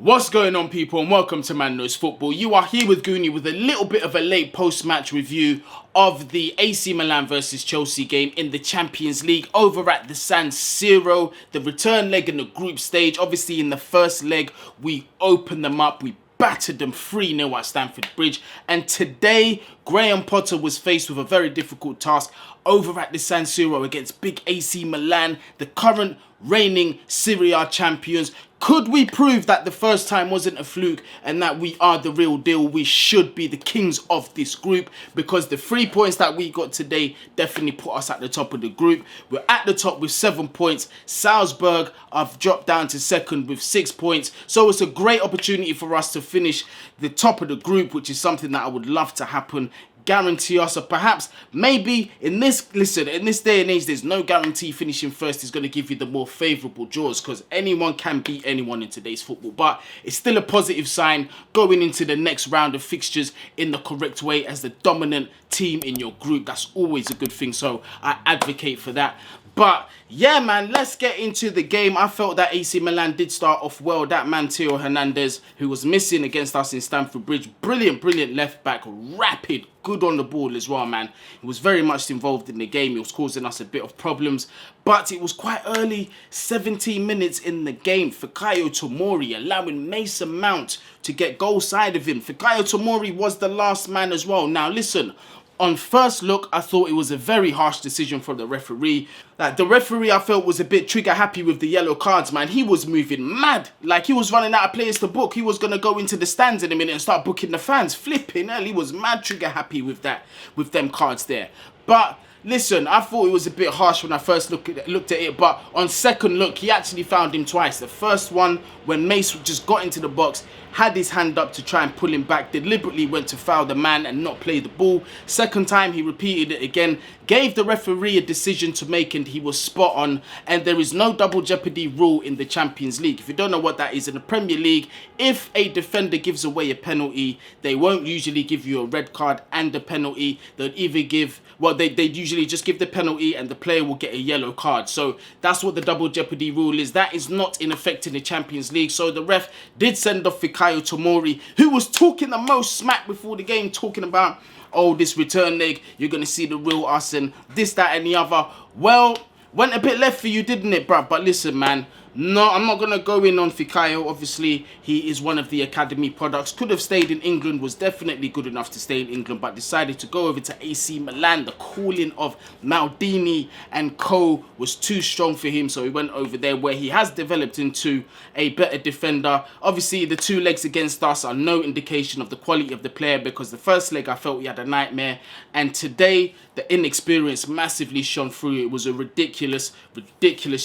What's going on, people, and welcome to Man Knows Football. You are here with Goonie with a little bit of a late post-match review of the AC Milan versus Chelsea game in the Champions League over at the San Siro, the return leg in the group stage. Obviously, in the first leg, we opened them up. We battered them 3-0 at Stamford Brigde. And today, Graham Potter was faced with a very difficult task over at the San Siro against big AC Milan, the current reigning Serie A champions. Could we prove that the first time wasn't a fluke and that we are the real deal? We should be the kings of this group, because the 3 points that we got today definitely put us at the top of the group. We're at the top with 7 points. Salzburg have dropped down to second with 6 points. So it's a great opportunity for us to finish the top of the group, which is something that I would love to happen. Guarantee us, or perhaps maybe in this day and age, there's no guarantee finishing first is going to give you the more favourable draws, because anyone can beat anyone in today's football. But it's still a positive sign going into the next round of fixtures in the correct way as the dominant team in your group. That's always a good thing, so I advocate for that. But yeah, man, let's get into the game. I felt that AC Milan did start off well. That man, Theo Hernandez, who was missing against us in Stamford Brigde, brilliant left back, rapid, good on the ball as well, man. He was very much involved in the game. He was causing us a bit of problems, but it was quite early, 17 minutes in the game. Fikayo Tomori allowing Mason Mount to get goal side of him. Fikayo Tomori was the last man as well. Now listen, on first look, I thought it was a very harsh decision from the referee. Like, the referee, I felt, was a bit trigger happy with the yellow cards, man. He was moving mad. Like, he was running out of players to book. He was going to go into the stands in a minute and start booking the fans. Flipping hell, he was mad trigger happy with that, with them cards there. But listen, I thought it was a bit harsh when I first looked at it, but on second look, he actually found him twice. The first one, when Mase just got into the box, had his hand up to try and pull him back, deliberately went to foul the man and not play the ball. Second time, he repeated it again, gave the referee a decision to make, and he was spot on. And there is no double jeopardy rule in the Champions League. If you don't know what that is, in the Premier League, if a defender gives away a penalty, they won't usually give you a red card and a penalty. They'll either give, well, they usually just give the penalty and the player will get a yellow card. So that's what the double jeopardy rule is. That is not in effect in the Champions League. So the ref did send off Fikayo Tomori, who was talking the most smack before the game, talking about, oh, this return leg, you're going to see the real us and this, that and the other. Well, went a bit left for you, didn't it, bruv? But listen, man, no, I'm not going to go in on Fikayo. Obviously, he is one of the academy products. Could have stayed in England, was definitely good enough to stay in England, but decided to go over to AC Milan. The calling of Maldini and co was too strong for him, so he went over there, where he has developed into a better defender. Obviously, the 2 legs against us are no indication of the quality of the player, because the first leg I felt he had a nightmare, and today the inexperience massively shone through. It was a ridiculous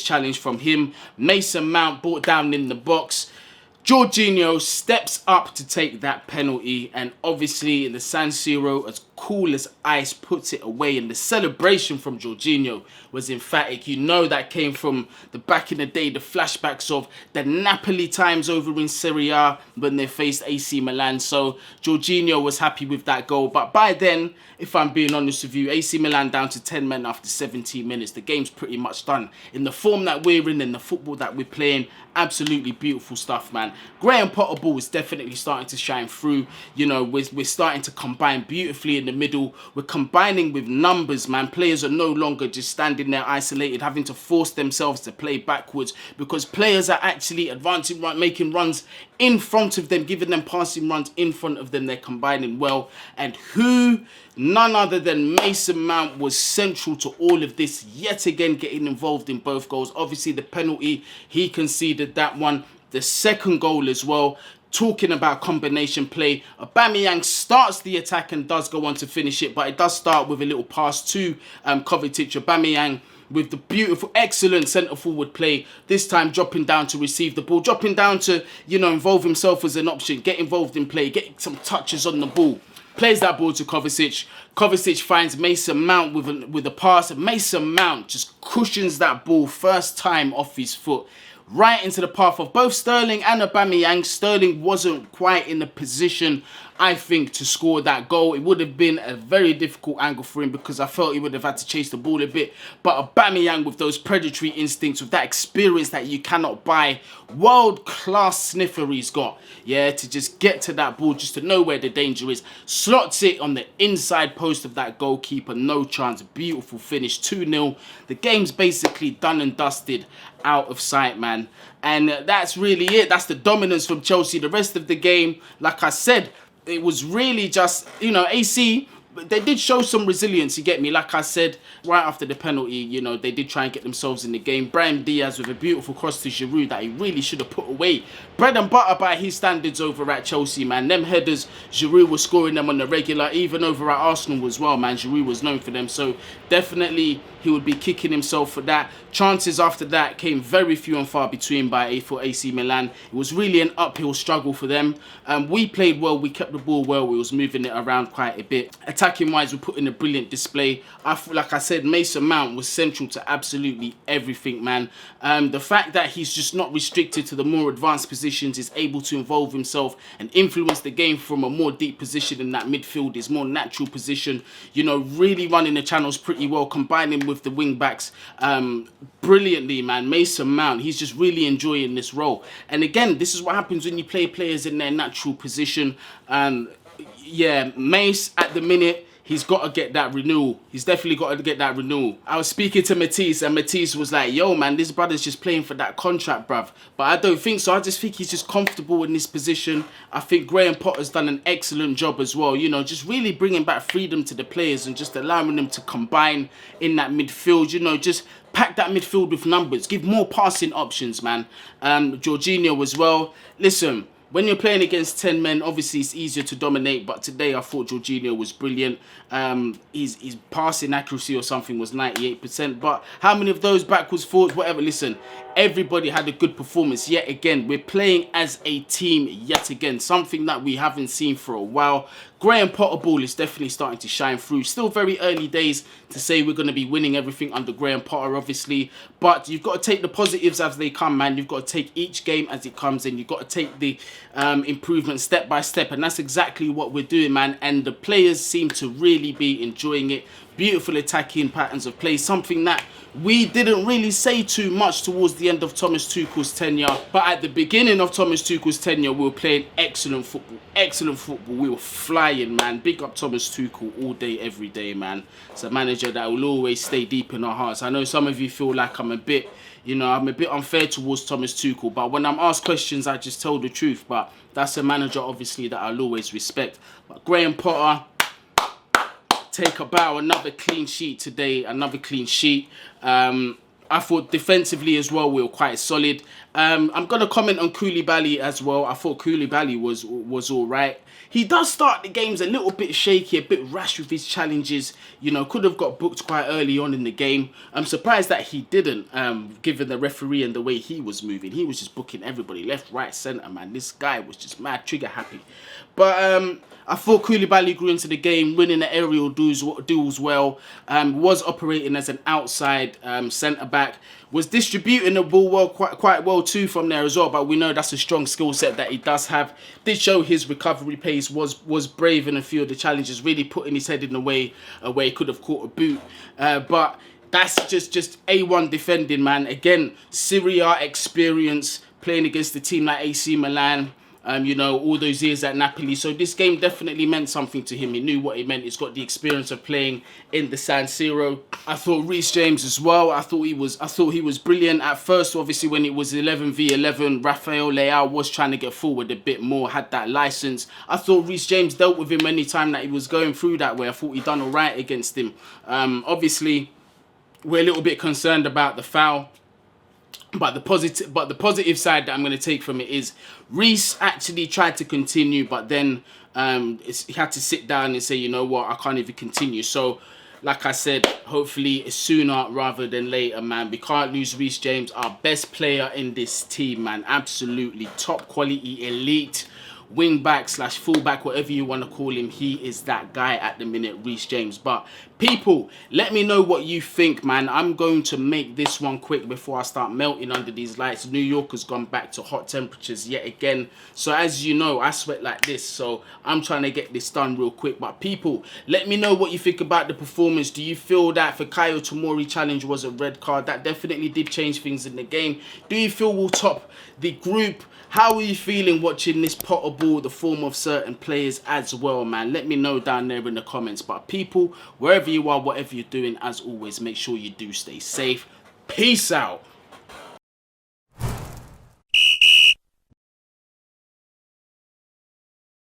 challenge from him. Mason Mount brought down in the box. Jorginho steps up to take that penalty, and obviously in the San Siro, as cool as ice, puts it away. And the celebration from Jorginho was emphatic. You know that came from the back in the day, the flashbacks of the Napoli times over in Serie A when they faced AC Milan. So Jorginho was happy with that goal. But by then, if I'm being honest with you, AC Milan down to 10 men after 17 minutes. The game's pretty much done. In the form that we're in and the football that we're playing, absolutely beautiful stuff, man. Graham Potter ball is definitely starting to shine through. You know, we're starting to combine beautifully in the middle. We're combining with numbers, man. Players are no longer just standing there isolated, having to force themselves to play backwards, because players are actually advancing, making runs in front of them, giving them passing runs in front of them. They're combining well. And who? None other than Mason Mount was central to all of this, yet again getting involved in both goals. Obviously, the penalty, he conceded that one. The second goal as well. Talking about combination play, Aubameyang starts the attack and does go on to finish it, but it does start with a little pass to Kovacic. Aubameyang with the beautiful, excellent centre-forward play, this time dropping down to receive the ball, dropping down to, you know, involve himself as an option, get involved in play, get some touches on the ball. Plays that ball to Kovacic. Kovacic finds Mason Mount with a pass. Mason Mount just cushions that ball first time off his foot, right into the path of both Sterling and Aubameyang. Sterling wasn't quite in the position I think, to score that goal. It would have been a very difficult angle for him because I felt he would have had to chase the ball a bit. But Aubameyang, with those predatory instincts, with that experience that you cannot buy, world-class sniffer he's got, yeah, to just get to that ball, just to know where the danger is. Slots it on the inside post of that goalkeeper, no chance. Beautiful finish, 2-0. The game's basically done and dusted, out of sight, man. And that's really it. That's the dominance from Chelsea. The rest of the game, like I said, it was really just, you know, AC, they did show some resilience, you get me? Like I said, right after the penalty, you know, they did try and get themselves in the game. Brahim Diaz with a beautiful cross to Giroud that he really should have put away. Bread and butter by his standards over at Chelsea, man. Them headers, Giroud was scoring them on the regular, even over at Arsenal as well, man. Giroud was known for them, so definitely he would be kicking himself for that. Chances after that came very few and far between for AC Milan. It was really an uphill struggle for them. We played well, we kept the ball well, we was moving it around quite a bit. Attacking wise, we put in a brilliant display. I feel, like I said, Mason Mount was central to absolutely everything, man. The fact that he's just not restricted to the more advanced positions, is able to involve himself and influence the game from a more deep position in that midfield, his more natural position, you know, really running the channels pretty well, combining with the wing backs brilliantly, man. Mason Mount, he's just really enjoying this role. And again, this is what happens when you play players in their natural position. Yeah, Mase at the minute, he's got to get that renewal. He's definitely got to get that renewal. I was speaking to Matisse, and Matisse was like, yo, man, this brother's just playing for that contract, bruv. But I don't think so. I just think he's just comfortable in this position. I think Graham Potter's done an excellent job as well. You know, just really bringing back freedom to the players and just allowing them to combine in that midfield. You know, just pack that midfield with numbers. Give more passing options, man. Jorginho as well. Listen, when you're playing against 10 men, obviously it's easier to dominate, but today I thought Jorginho was brilliant. His passing accuracy or something was 98%, but how many of those backwards, forwards, whatever, listen, everybody had a good performance yet again. We're playing as a team yet again, something that we haven't seen for a while. Graham Potter ball is definitely starting to shine through. Still very early days to say we're going to be winning everything under Graham Potter, obviously. But you've got to take the positives as they come, man. You've got to take each game as it comes in. You've got to take the improvement step by step. And that's exactly what we're doing, man. And the players seem to really be enjoying it. Beautiful attacking patterns of play, something that we didn't really say too much towards the end of Thomas Tuchel's tenure. But at the beginning of Thomas Tuchel's tenure, we were playing excellent football. Excellent football. We were flying, man. Big up Thomas Tuchel all day, every day, man. It's a manager that will always stay deep in our hearts. I know some of you feel like I'm a bit unfair towards Thomas Tuchel. But when I'm asked questions, I just tell the truth. But that's a manager, obviously, that I'll always respect. But Graham Potter, take a bow. Another clean sheet today. Another clean sheet. I thought defensively as well we were quite solid. I'm going to comment on Koulibaly as well. I thought Koulibaly was all right. He does start the games a little bit shaky, a bit rash with his challenges. You know, could have got booked quite early on in the game. I'm surprised that he didn't, given the referee and the way he was moving. He was just booking everybody left, right, centre, man. This guy was just mad trigger happy. But I thought Koulibaly grew into the game, winning the aerial duels well, was operating as an outside centre-back, was distributing the ball well, quite well too from there as well, but we know that's a strong skill set that he does have. Did show his recovery pace, was brave in a few of the challenges, really putting his head in the way where he could have caught a boot. But that's just A1 defending, man. Again, Serie A experience, playing against a team like AC Milan, you know, all those years at Napoli. So this game definitely meant something to him. He knew what it meant. He's got the experience of playing in the San Siro. I thought Reece James as well. I thought he was brilliant at first. Obviously, when it was 11v11, Rafael Leao was trying to get forward a bit more, had that license. I thought Reece James dealt with him any time that he was going through that way. I thought he done all right against him. Obviously, we're a little bit concerned about the foul. But the positive side that I'm going to take from it is Reece actually tried to continue, but then he had to sit down and say, you know what, I can't even continue. So, like I said, hopefully it's sooner rather than later, man. We can't lose Reece James, our best player in this team, man. Absolutely top quality, elite. wing back slash fullback, whatever you want to call him. He is that guy at the minute, Reece James. But people, let me know what you think, man. I'm going to make this one quick before I start melting under these lights. New York has gone back to hot temperatures yet again. So as you know, I sweat like this. So I'm trying to get this done real quick. But people, let me know what you think about the performance. Do you feel that Fikayo Tomori challenge was a red card? That definitely did change things in the game. Do you feel we'll top the group? How are you feeling watching this pot of ball, the form of certain players as well, man? Let me know down there in the comments. But people, wherever you are, whatever you're doing, as always, make sure you do stay safe. Peace out.